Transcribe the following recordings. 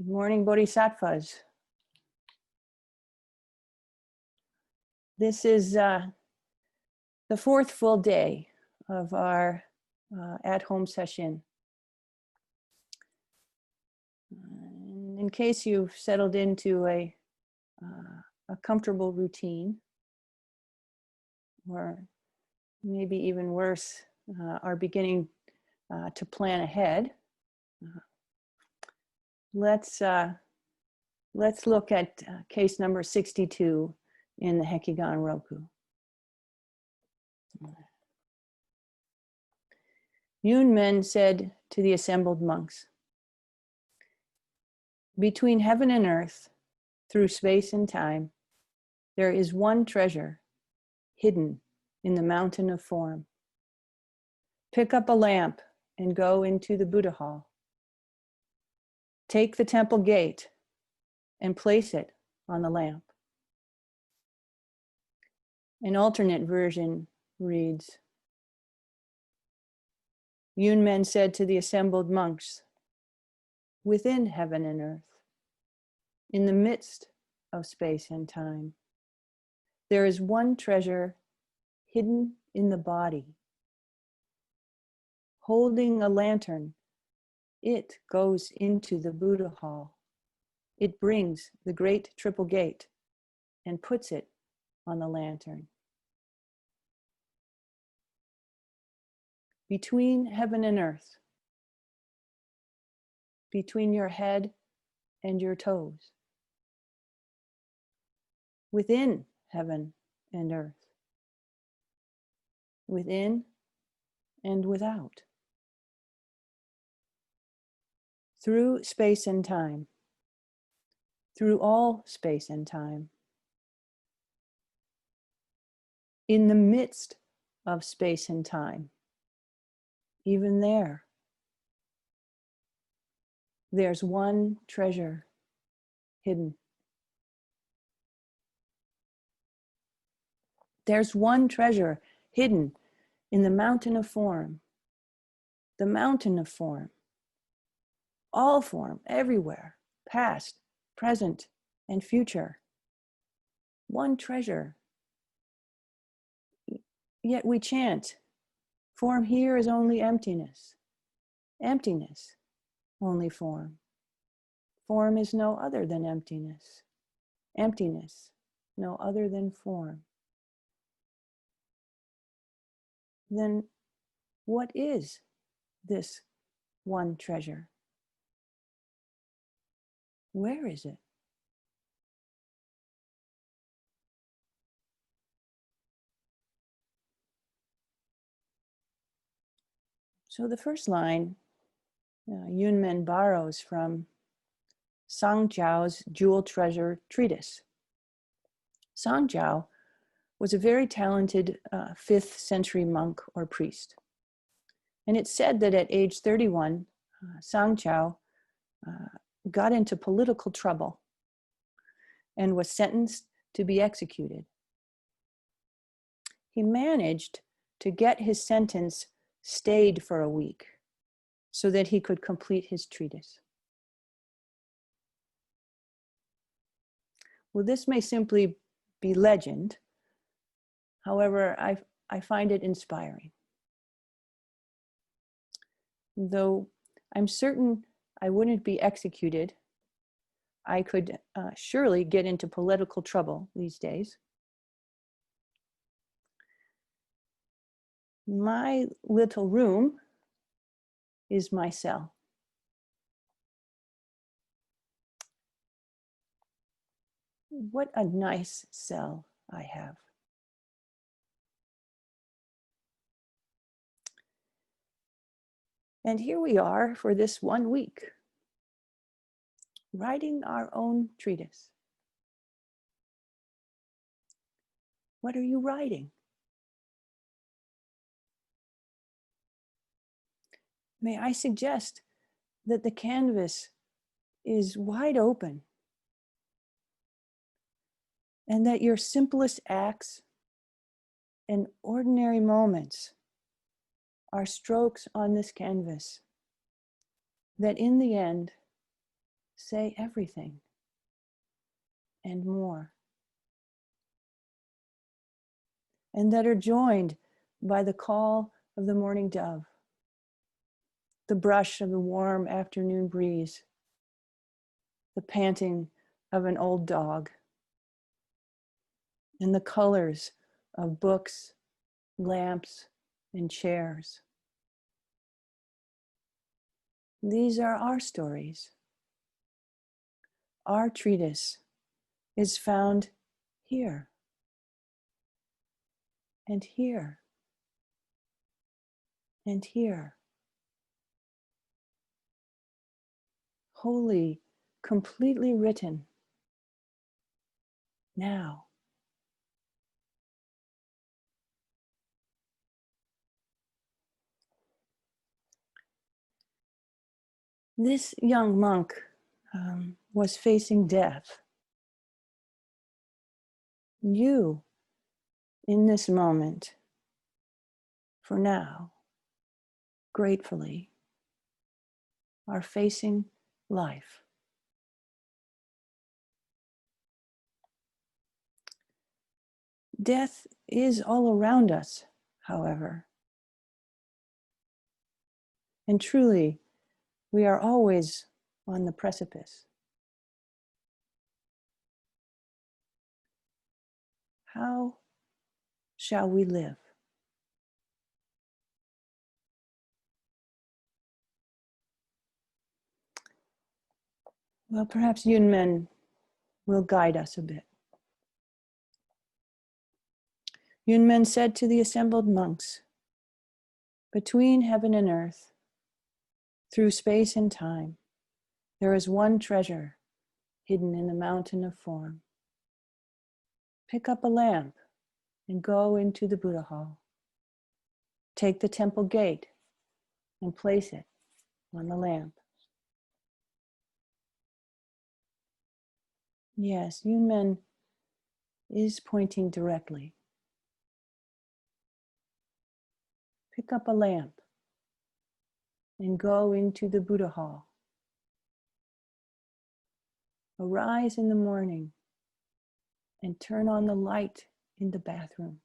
Good morning, Bodhisattvas. This is the fourth full day of our at-home session. In case you've settled into a comfortable routine, or maybe even worse, are beginning to plan ahead, let's look at case number 62 in the Hekigan Roku. Yunmen said to the assembled monks, "Between heaven and earth, through space and time, there is one treasure hidden in the mountain of form. Pick up a lamp and go into the Buddha hall. Take the temple gate and place it on the lamp." An alternate version reads, Yunmen said to the assembled monks, "Within heaven and earth, in the midst of space and time, there is one treasure hidden in the body. Holding a lantern, it goes into the Buddha hall. It brings the great triple gate and puts it on the lantern. Between heaven and earth, between your head and your toes, within heaven and earth, within and without, through space and time, through all space and time, in the midst of space and time, even there's one treasure hidden. There's one treasure hidden in the mountain of form, the mountain of form, all form, everywhere, past, present, and future. One treasure. Yet we chant, form here is only emptiness. Emptiness, only form. Form is no other than emptiness. Emptiness, no other than form. Then what is this one treasure? Where is it? So the first line, Yunmen borrows from Sangjiao's Jewel Treasure Treatise. Sangjiao was a very talented 5th century monk or priest. And it's said that at age 31, Sangjiao got into political trouble and was sentenced to be executed. He managed to get his sentence stayed for a week so that he could complete his treatise. Well, this may simply be legend. However, I find it inspiring. Though I'm certain I wouldn't be executed, I could surely get into political trouble these days. My little room is my cell. What a nice cell I have. And here we are for this 1 week, writing our own treatise. What are you writing? May I suggest that the canvas is wide open and that your simplest acts and ordinary moments are strokes on this canvas that in the end say everything and more, and that are joined by the call of the morning dove, the brush of the warm afternoon breeze, the panting of an old dog, and the colors of books, lamps, and chairs. These are our stories. Our treatise is found here and here and here. Wholly, completely written now. This young monk was facing death. You, in this moment, for now, gratefully, are facing life. Death is all around us, however. And truly, we are always on the precipice. How shall we live? Well, perhaps Yunmen will guide us a bit. Yunmen said to the assembled monks, between heaven and earth, through space and time, there is one treasure hidden in the mountain of form. Pick up a lamp and go into the Buddha hall. Take the temple gate and place it on the lamp. Yes, Yunmen is pointing directly. Pick up a lamp and go into the Buddha hall. Arise in the morning and turn on the light in the bathroom.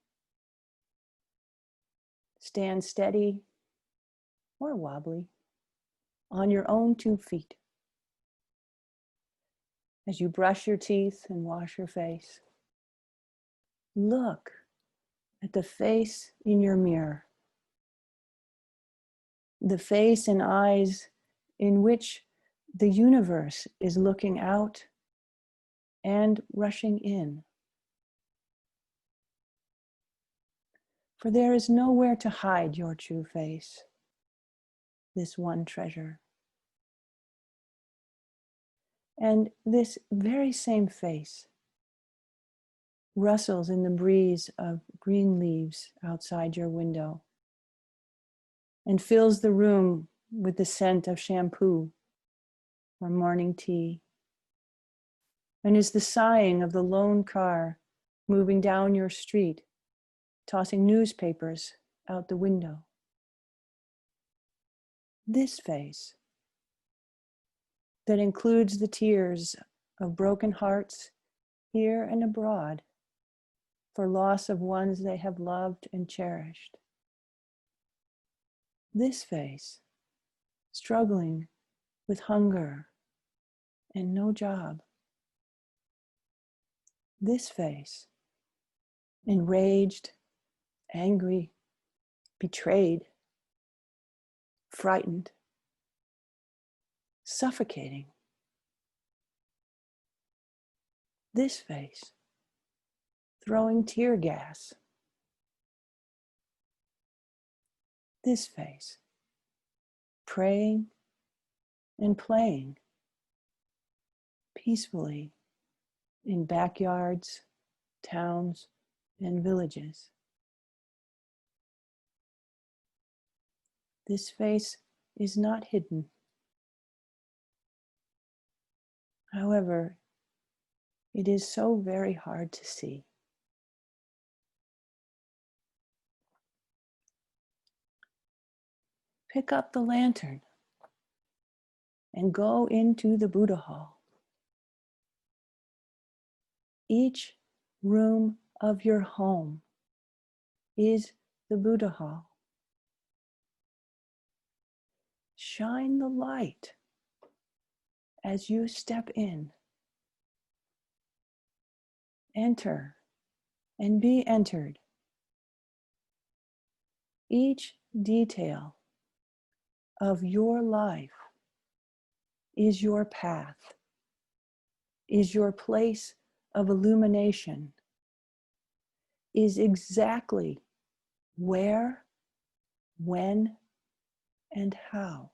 Stand steady or wobbly on your own 2 feet. As you brush your teeth and wash your face, look at the face in your mirror. The face and eyes in which the universe is looking out and rushing in. For there is nowhere to hide your true face, this one treasure. And this very same face rustles in the breeze of green leaves outside your window and fills the room with the scent of shampoo or morning tea, and is the sighing of the lone car moving down your street, tossing newspapers out the window. This face that includes the tears of broken hearts here and abroad for loss of ones they have loved and cherished. This face, struggling with hunger and no job. This face, enraged, angry, betrayed, frightened, suffocating. This face, throwing tear gas. This face, praying and playing peacefully in backyards, towns, and villages. This face is not hidden. However, it is so very hard to see. Pick up the lantern and go into the Buddha hall. Each room of your home is the Buddha hall. Shine the light as you step in. Enter and be entered. Each detail of your life is your path, is your place of illumination, is exactly where, when, and how.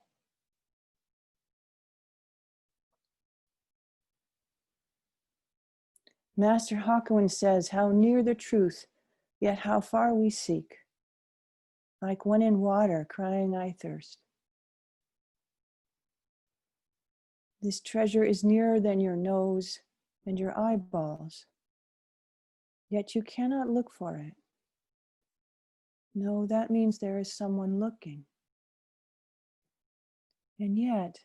Master Hakuin says, how near the truth, yet how far we seek. Like one in water crying, I thirst. This treasure is nearer than your nose and your eyeballs, yet you cannot look for it. No, that means there is someone looking. And yet,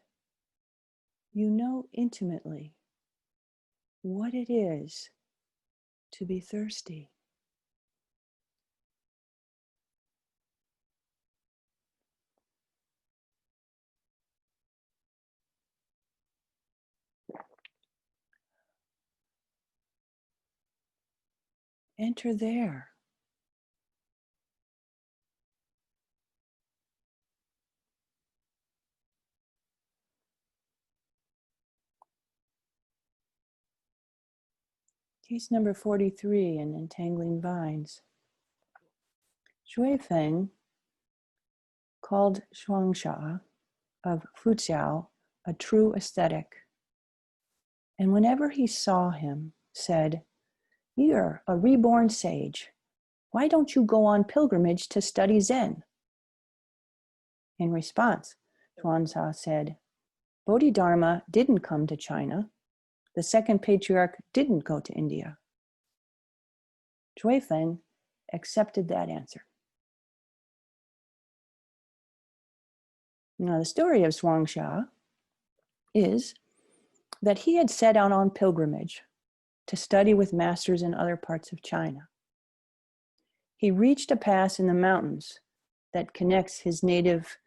you know intimately what it is to be thirsty. Enter there. Case number 43 in Entangling Vines. Shui Feng called Shuangsha of Fujiao a true ascetic, and whenever he saw him, said, "You're a reborn sage. Why don't you go on pilgrimage to study Zen?" In response, Shuangsha said, "Bodhidharma didn't come to China. The second patriarch didn't go to India." Shui Feng accepted that answer. Now, the story of Shuangsha is that he had set out on pilgrimage to study with masters in other parts of China. He reached a pass in the mountains that connects his native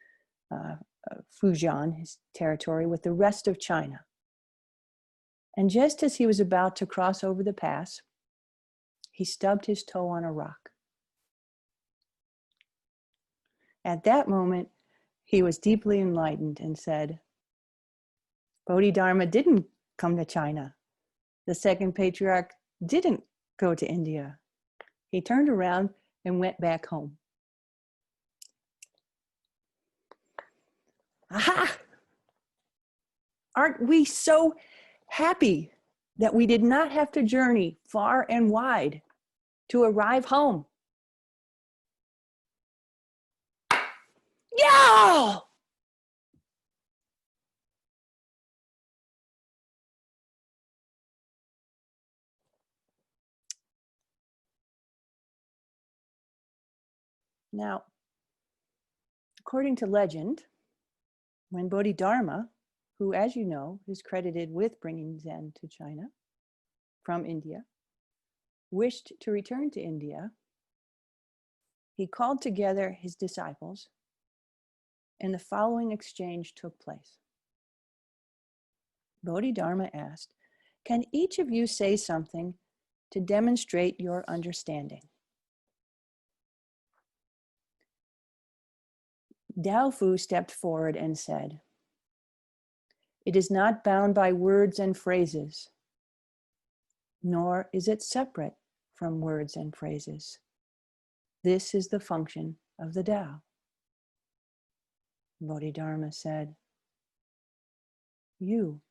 Fujian, his territory, with the rest of China. And just as he was about to cross over the pass, he stubbed his toe on a rock. At that moment, he was deeply enlightened and said, "Bodhidharma didn't come to China. The second patriarch didn't go to India." He turned around and went back home. Aha! Aren't we so happy that we did not have to journey far and wide to arrive home? Yeah! Now, according to legend, when Bodhidharma, who, as you know, is credited with bringing Zen to China from India, wished to return to India, he called together his disciples, and the following exchange took place. Bodhidharma asked, "Can each of you say something to demonstrate your understanding?" Daofu stepped forward and said, "It is not bound by words and phrases, nor is it separate from words and phrases. This is the function of the Tao." Bodhidharma said, "You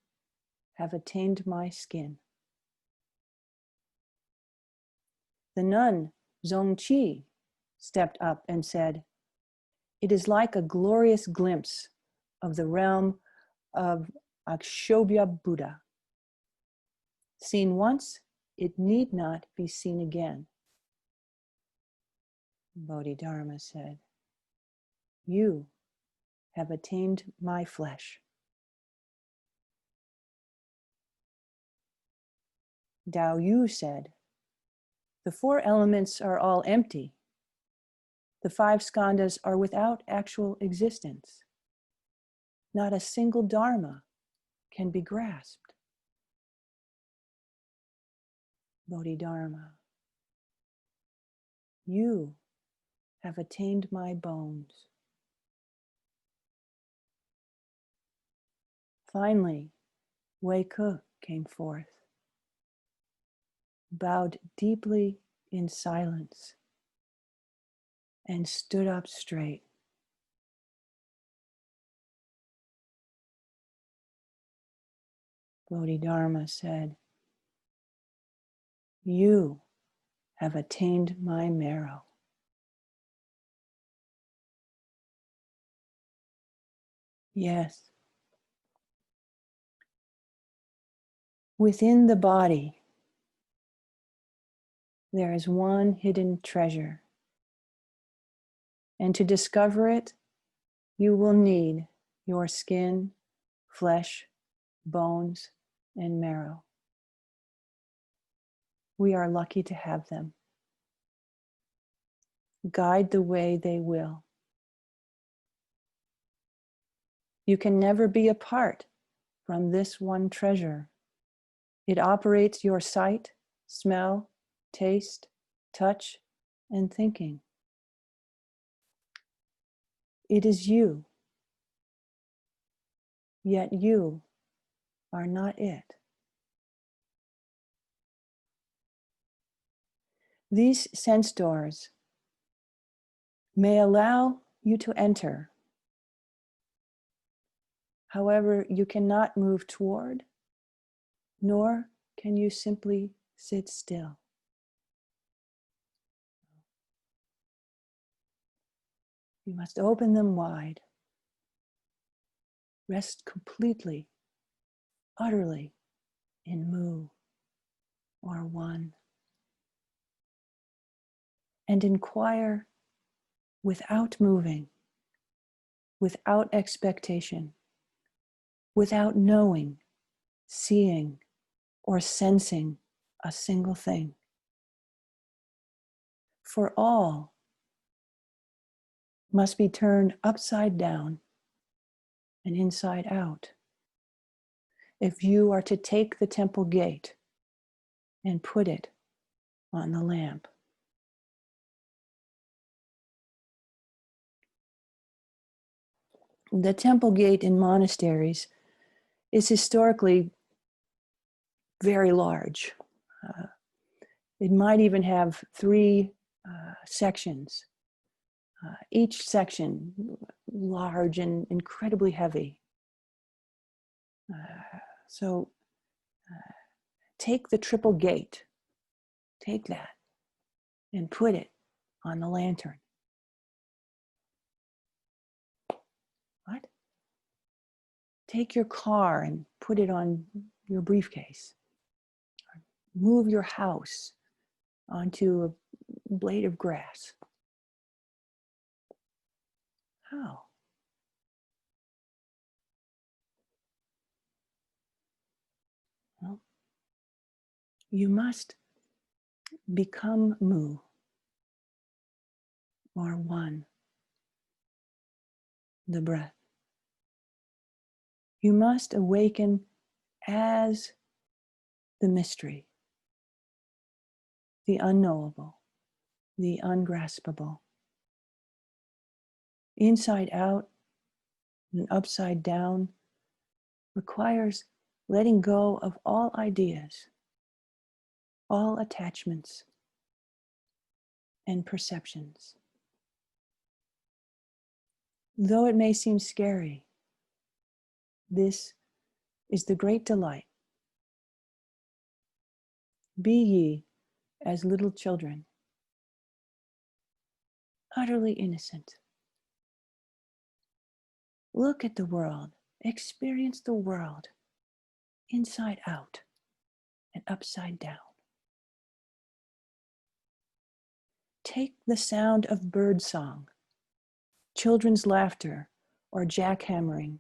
have attained my skin." The nun, Zongqi, stepped up and said, "It is like a glorious glimpse of the realm of Akshobhya Buddha. Seen once, it need not be seen again." Bodhidharma said, "You have attained my flesh." Tao Yu said, the four elements are all empty. The five skandhas are without actual existence. Not a single dharma can be grasped. Bodhidharma, you have attained my bones. Finally, Wei Ke came forth, bowed deeply in silence, and stood up straight. Bodhidharma said, you have attained my marrow. Yes. Within the body, there is one hidden treasure. And to discover it, you will need your skin, flesh, bones, and marrow. We are lucky to have them. Guide the way they will. You can never be apart from this one treasure. It operates your sight, smell, taste, touch, and thinking. It is you, yet you are not it. These sense doors may allow you to enter. However, you cannot move toward, nor can you simply sit still. You must open them wide. Rest completely, utterly in mu or one. And inquire without moving, without expectation, without knowing, seeing, or sensing a single thing. For all must be turned upside down and inside out if you are to take the temple gate and put it on the lamp. The temple gate in monasteries is historically very large. It might even have three sections, each section large and incredibly heavy. So take the triple gate, take that and put it on the lantern. What? Take your car and put it on your briefcase. Move your house onto a blade of grass. How? Well, you must become mu or one, the breath. You must awaken as the mystery, the unknowable, the ungraspable. Inside out and upside down requires letting go of all ideas, all attachments and perceptions. Though it may seem scary, this is the great delight. Be ye as little children, utterly innocent. Look at the world, experience the world, inside out and upside down. Take the sound of bird song, children's laughter, or jackhammering,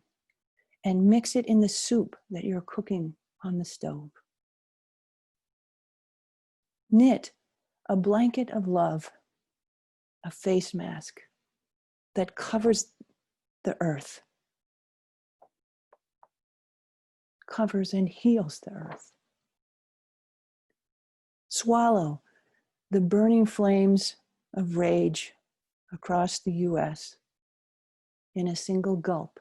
and mix it in the soup that you're cooking on the stove. Knit a blanket of love, a face mask that covers the earth, covers and heals the earth. Swallow the burning flames of rage across the US in a single gulp.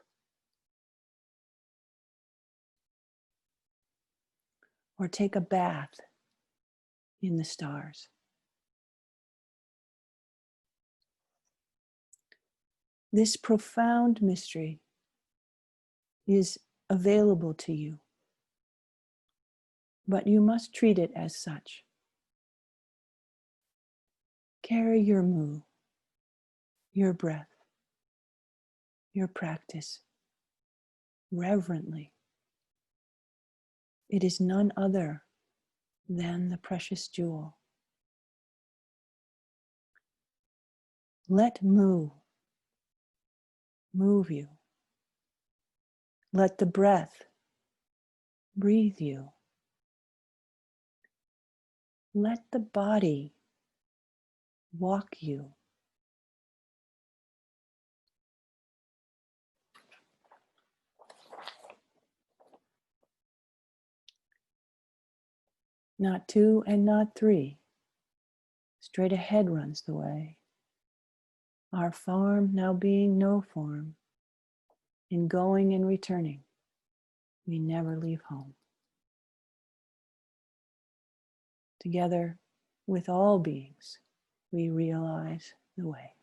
Or take a bath in the stars. This profound mystery is available to you, but you must treat it as such. Carry your mu, your breath, your practice reverently. It is none other than the precious jewel. Let mu move you. Let the breath breathe you. Let the body walk you. Not two and not three. Straight ahead runs the way. Our form now being no form. In going and returning, we never leave home. Together with all beings, we realize the way.